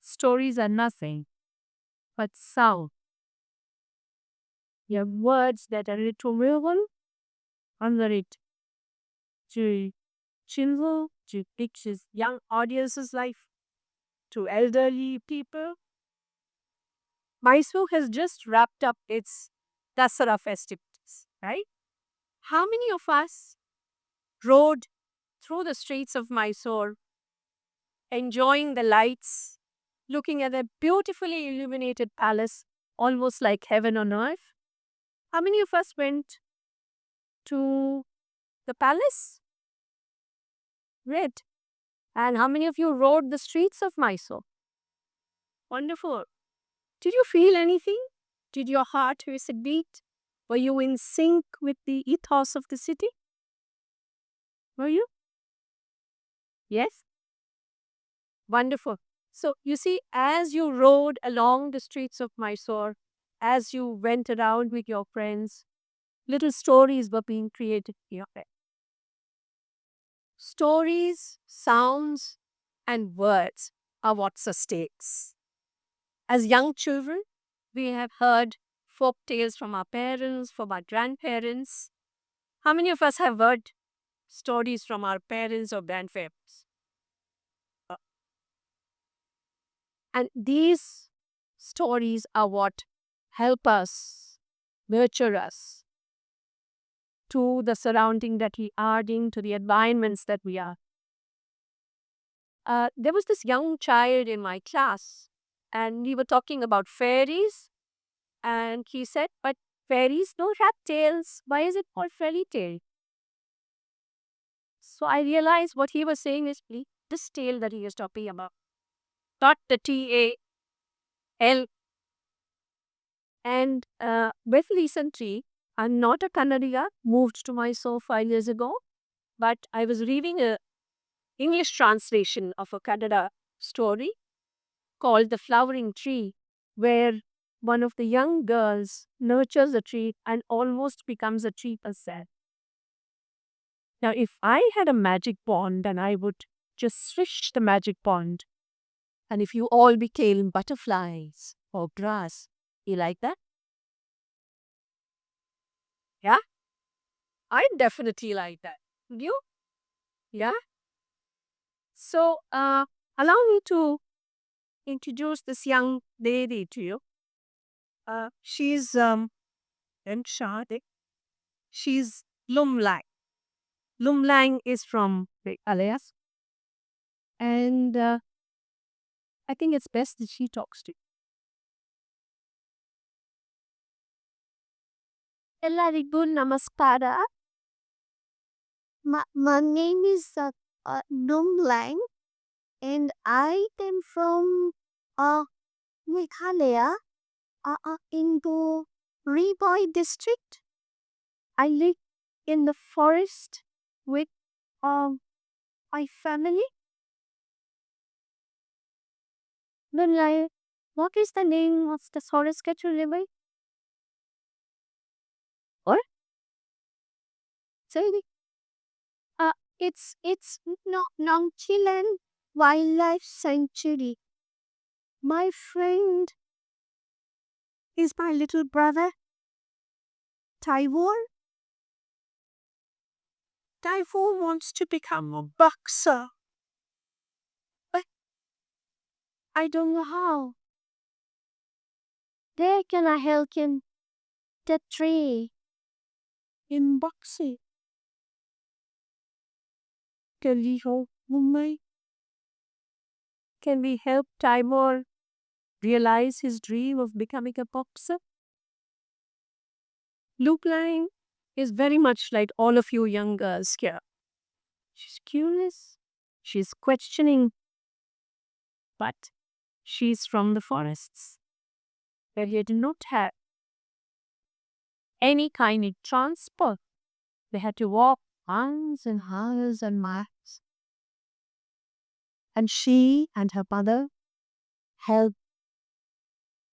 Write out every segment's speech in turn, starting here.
stories are nothing but sound. Your words that are retrievable under it to children, to pictures, young audiences' life, to elderly people. Mysore has just wrapped up its Dasara festivities, right? How many of us rode through the streets of Mysore, enjoying the lights, looking at the beautifully illuminated palace, almost like heaven on earth? How many of us went to the palace? Great. And how many of you rode the streets of Mysore? Wonderful. Did you feel anything? Did your heart race a beat? Were you in sync with the ethos of the city? Were you? Yes? Wonderful. So, you see, as you rode along the streets of Mysore, as you went around with your friends, little stories were being created in your head. Stories, sounds, and words are what sustains. As young children, we have heard folk tales from our parents, from our grandparents. How many of us have heard stories from our parents or grandparents? Uh, And these stories are what help us, nurture us to the surrounding that we are in, to the environments that we are. There was this young child in my class, and we were talking about fairies, and he said, "But fairies don't have tails. Why is it called fairy tale?" So I realized what he was saying is this tale that he is talking about, not the TAL. And very recently, I'm not a Kannadiga, moved to Mysore 5 years ago, but I was reading a English translation of a Kannada story called The Flowering Tree, where one of the young girls nurtures a tree and almost becomes a tree herself. Now, if I had a magic wand and I would just swish the magic wand, and if you all became butterflies or grass, you like that? Yeah, I definitely like that. Would you? Yeah. So, allow me to introduce this young lady to you. She's in Shade. She's Lumlang. Lumlang is from the Himalayas, and I think it's best that she talks to you. ಎಲ್ಲರಿಗೂ ನಮಸ್ಕಾರ. My name is Nung Lang, and I came from Meghalaya, into Riboy district. I live in the forest with um, my family. Nung Lang, what is the name of the forest that you live in? Or? Say it. Uh, it's no Nongchilen Wildlife Sanctuary. My friend is my little brother, Taiwan. Taiwan wants to become a boxer. But I don't know how. Where can I help him? The tree. In boxing. Can we help Mumbai? Can we help Timur realize his dream of becoming a boxer? Luke Lang is very much like all of you young girls here. She's curious. She's questioning. But she's from the forests, where you do not have any kind of transport. They had to walk miles and miles and miles. And she and her mother helped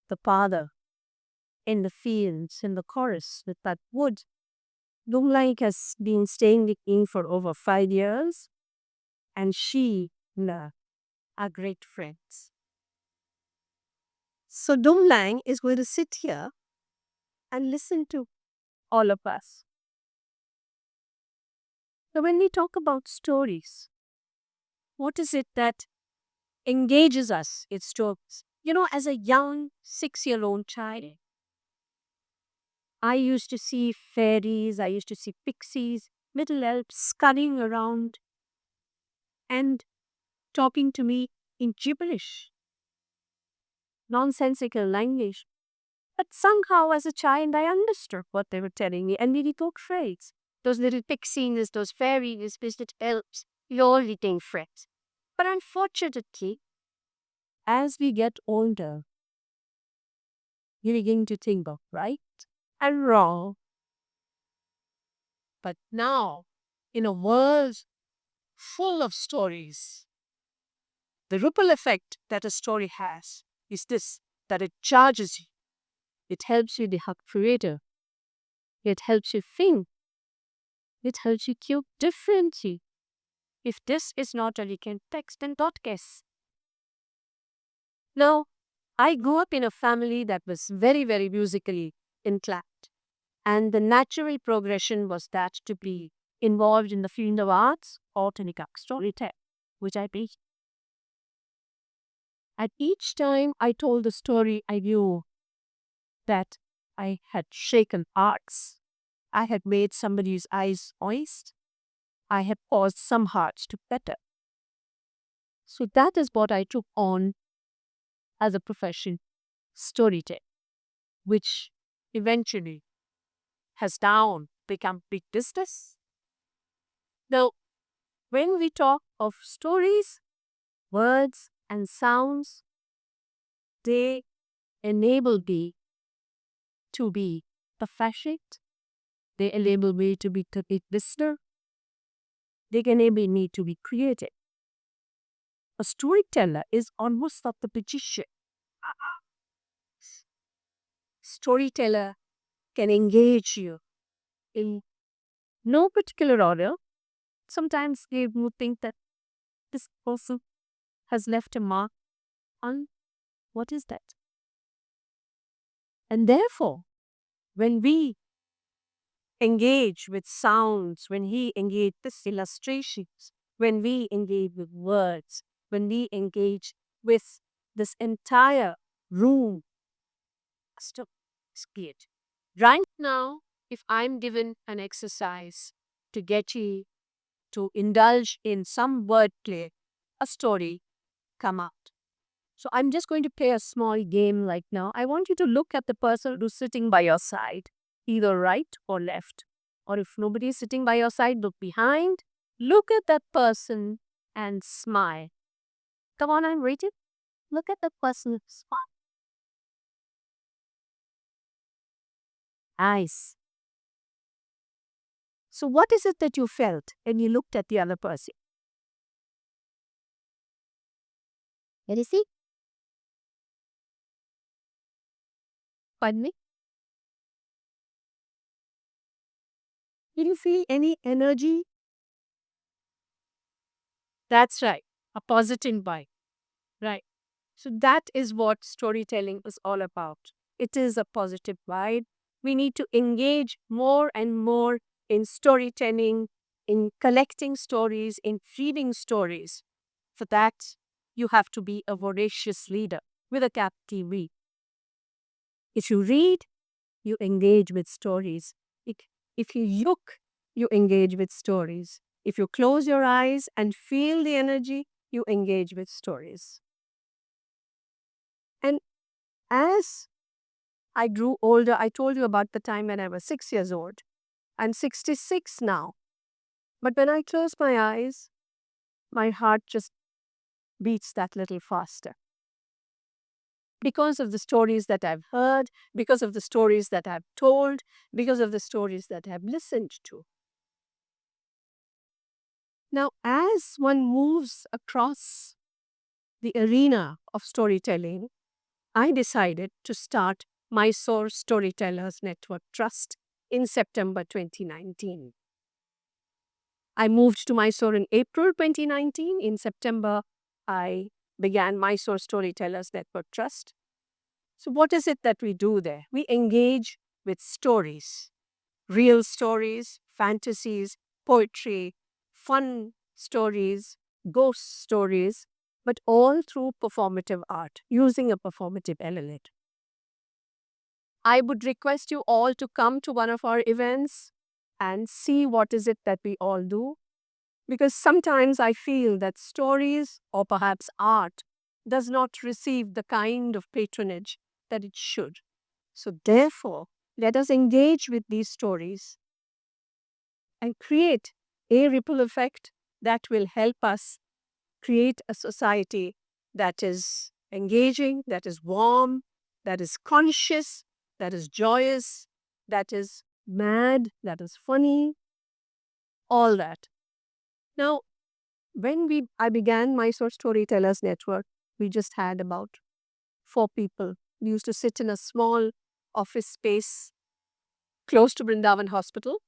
the father in the fields, in the forest with that wood. Dumlaik has been staying with me for over 5 years, and she and are great friends. So Dum Lang is going to sit here and listen to all of us. So when we talk about stories, what is it that engages us? It's stories. You know, as a young 6-year-old child, I used to see fairies, I used to see pixies, little elves scurrying around and talking to me in gibberish, nonsensical language. But somehow, as a child, I understood what they were telling me, and we talk phrase. Those little pixies, those fairies, those little elves, we all eating friends. But unfortunately, as we get older, you begin to think of right and wrong. But now, in a world full of stories, the ripple effect that a story has is this, that it charges you. It helps you become creative. It helps you think. It helps you think differently. If this is not a weekend text, then dot guess. Now, I grew up in a family that was very, very musically inclined. And the natural progression was that to be involved in the field of arts or to become storyteller, which I did. At each time I told the story, I knew that I had shaken hearts. I had made somebody's eyes moist. I had caused some hearts to flutter. So that is what I took on as a profession, storytelling, which eventually has now become big business. Now, when we talk of stories, words and sounds, they enable me to be perfect. They enable me to be a listener. They enable me to be creative. A storyteller is almost like the magician. Storyteller can engage you in no particular order. Sometimes they would think that this person has left a mark on what is that? And therefore, when we engage with sounds, when he engage with illustrations, when we engage with words, when we engage with this entire room, stop, create. Right now, if I'm given an exercise to get you to indulge in some wordplay, a story come out. So I'm just going to play a small game like now. I want you to look at the person who's sitting by your side, either right or left. Or if nobody is sitting by your side, look behind. Look at that person and smile. Come on, I'm waiting. Look at the person and smile. Nice. So what is it that you felt when you looked at the other person? Can you see? Pardon me? Did you feel any energy? That's right. A positive vibe. Right. So that is what storytelling is all about. It is a positive vibe. We need to engage more and more in storytelling, in collecting stories, in feeding stories. For that, you have to be a voracious reader with a capital V. If you read, you engage with stories. If you look, you engage with stories. If you close your eyes and feel the energy, you engage with stories. And as I grew older, I told you about the time when I was 6 years old. I'm 66 now. But when I close my eyes, my heart just beats that little faster. Because of the stories that I've heard, because of the stories that I've told, because of the stories that I've listened to. Now, as one moves across the arena of storytelling, I decided to start Mysore Storytellers Network Trust in September 2019. I moved to Mysore in April 2019. In September, I began Mysore Storytellers Network Trust. So, what is it that we do there? We engage with stories, real stories, fantasies, poetry, fun stories, ghost stories, but all through performative art, using a performative element. I would request you all to come to one of our events and see what is it that we all do. Because sometimes I feel that stories or perhaps art does not receive the kind of patronage that it should. So, therefore, let us engage with these stories and create a ripple effect that will help us create a society that is engaging, that is warm, that is conscious, that is joyous, that is mad, that is funny, all that. Now, when I began Mysore Storytellers Network, we just had about 4 people. We used to sit in a small office space close to Brindavan Hospital,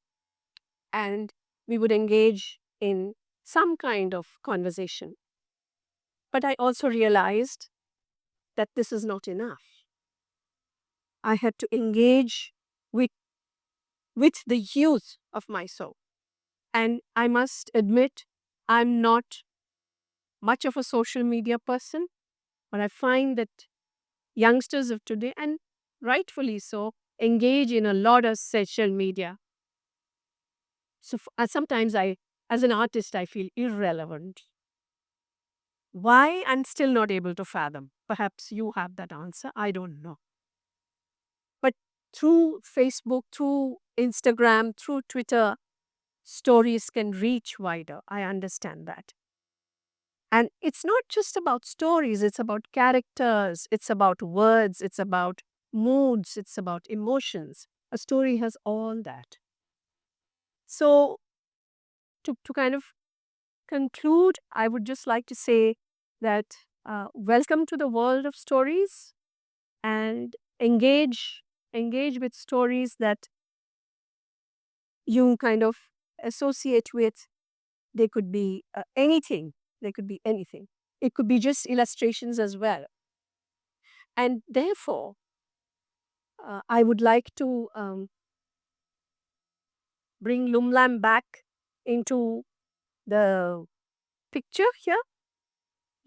and we would engage in some kind of conversation. But I also realized that this is not enough. I had to engage with, with the youth of Mysore. And I must admit, I'm not much of a social media person, but I find that youngsters of today, and rightfully so, engage in a lot of social media. So sometimes as an artist, I feel irrelevant. Why? I'm still not able to fathom. Perhaps you have that answer. I don't know. But through Facebook, through Instagram, through Twitter, stories can reach wider. I understand that. And it's not just about stories, it's about characters, it's about words, it's about moods, it's about emotions. A story has all that. So, to kind of conclude, I would just like to say that welcome to the world of stories, and engage with stories that you kind of associate with. They could be anything. They could be anything. It could be just illustrations as well. And therefore, I would like to bring Lumlam back into the picture here.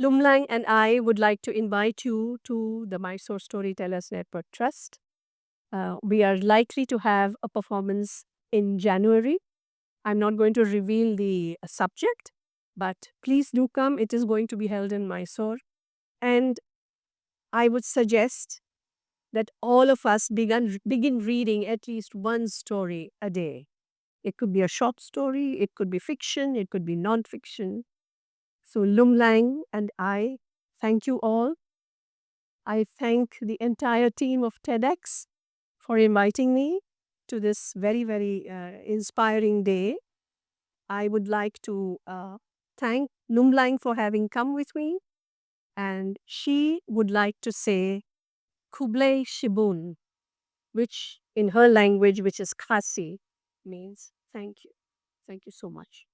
Lumlang and I would like to invite you to the Mysore Storytellers Network Trust. We are likely to have a performance in January. I'm not going to reveal the subject, but please do come. It is going to be held in Mysore. And I would suggest that all of us begin reading at least one story a day. It could be a short story, it could be fiction, it could be non-fiction. So Lumlang and I thank you all. I thank the entire team of TEDx for inviting me to this very, very inspiring day. I would like to thank Lumlang for having come with me. And she would like to say Kublai Shibun, which in her language, which is Khasi, means thank you. Thank you so much.